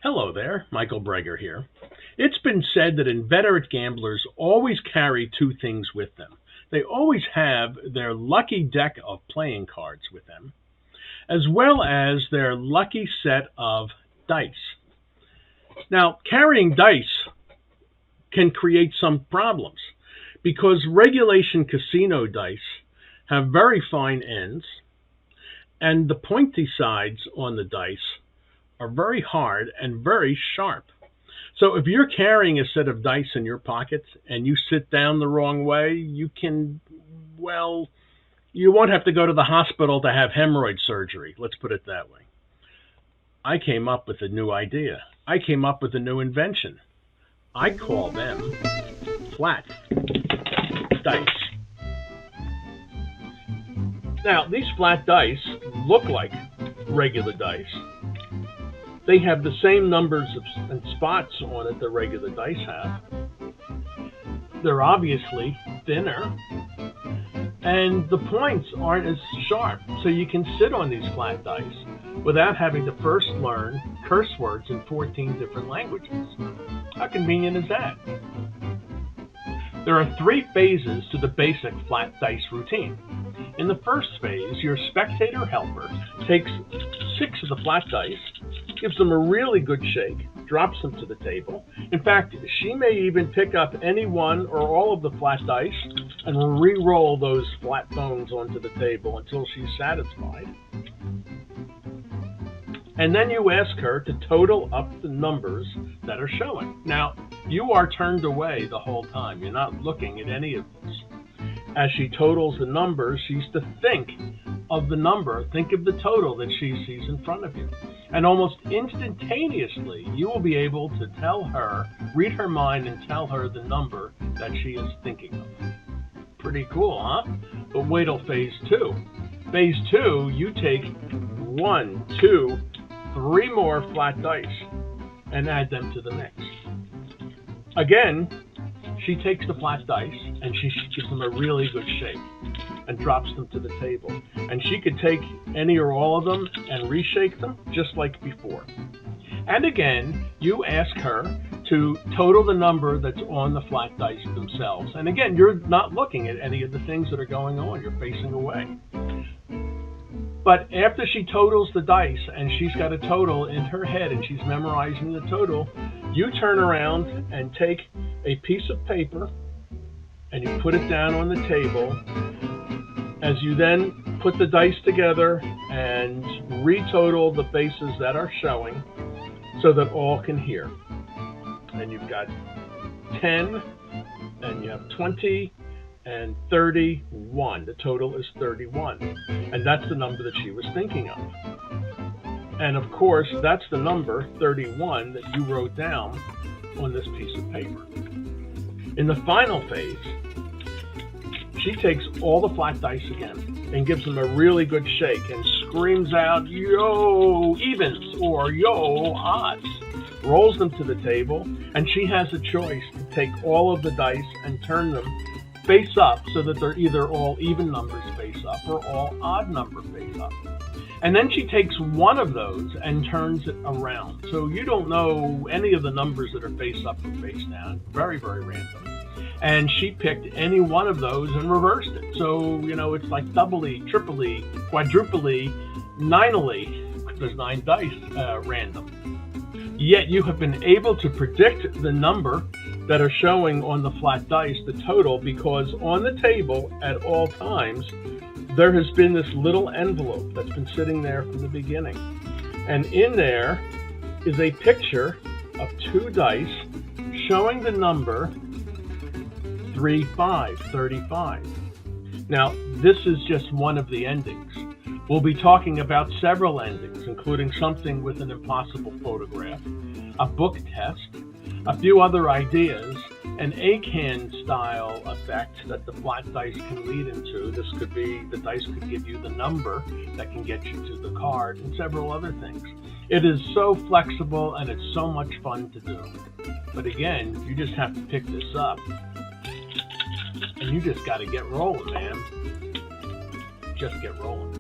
Hello there, Michael Breger here. It's been said that inveterate gamblers always carry two things with them. They always have their lucky deck of playing cards with them, as well as their lucky set of dice. Now, carrying dice can create some problems because regulation casino dice have very fine ends, and the pointy sides on the dice are very hard and very sharp. So if you're carrying a set of dice in your pocket and you sit down the wrong way, you won't have to go to the hospital to have hemorrhoid surgery. Let's put it that way. I came up with a new idea. I came up with a new invention. I call them flat dice. Now, these flat dice look like regular dice. They have the same numbers and spots on it that regular dice have. They're obviously thinner, and the points aren't as sharp, so you can sit on these flat dice without having to first learn curse words in 14 different languages. How convenient is that? There are 3 phases to the basic flat dice routine. In the first phase, your spectator helper takes 6 of the flat dice, gives them a really good shake, drops them to the table. In fact, she may even pick up any one or all of the flat dice and re-roll those flat bones onto the table until she's satisfied. And then you ask her to total up the numbers that are showing. Now, you are turned away the whole time. You're not looking at any of this. As she totals the numbers, she's to think of the number, think of the total that she sees in front of you. And almost instantaneously, you will be able to tell her, read her mind and tell her the number that she is thinking of. Pretty cool, huh? But wait till phase 2. Phase 2, you take 1, 2, 3 more flat dice and add them to the mix. Again, she takes the flat dice and she gives them a really good shake and drops them to the table. And she could take any or all of them and reshake them just like before. And again, you ask her to total the number that's on the flat dice themselves. And again, you're not looking at any of the things that are going on. You're facing away. But after she totals the dice and she's got a total in her head and she's memorizing the total, you turn around and take a piece of paper and you put it down on the table as you then put the dice together and retotal the bases that are showing so that all can hear. And you've got 10 and you have 20 and 31. The total is 31. And that's the number that she was thinking of. And of course, that's the number 31 that you wrote down on this piece of paper. In the final phase, she takes all the flat dice again and gives them a really good shake and screams out, "Yo, evens," or "Yo, odds." Rolls them to the table, and she has a choice to take all of the dice and turn them face up so that they're either all even numbers face up or all odd number face up. And then she takes one of those and turns it around. So you don't know any of the numbers that are face up or face down. Very, very random. And she picked any one of those and reversed it. So, it's like doubly, triply, quadruply, ninely. There's 9 dice random. Yet you have been able to predict the number that are showing on the flat dice, the total, because on the table at all times, there has been this little envelope that's been sitting there from the beginning. And in there is a picture of 2 dice showing the number 35. Now, this is just one of the endings. We'll be talking about several endings, including something with an impossible photograph, a book test, a few other ideas, an egg-hand style effect that the flat dice can lead into. This could be, the dice could give you the number that can get you to the card, and several other things. It is so flexible and it's so much fun to do. But again, you just have to pick this up and you just got to get rolling, man. Just get rolling.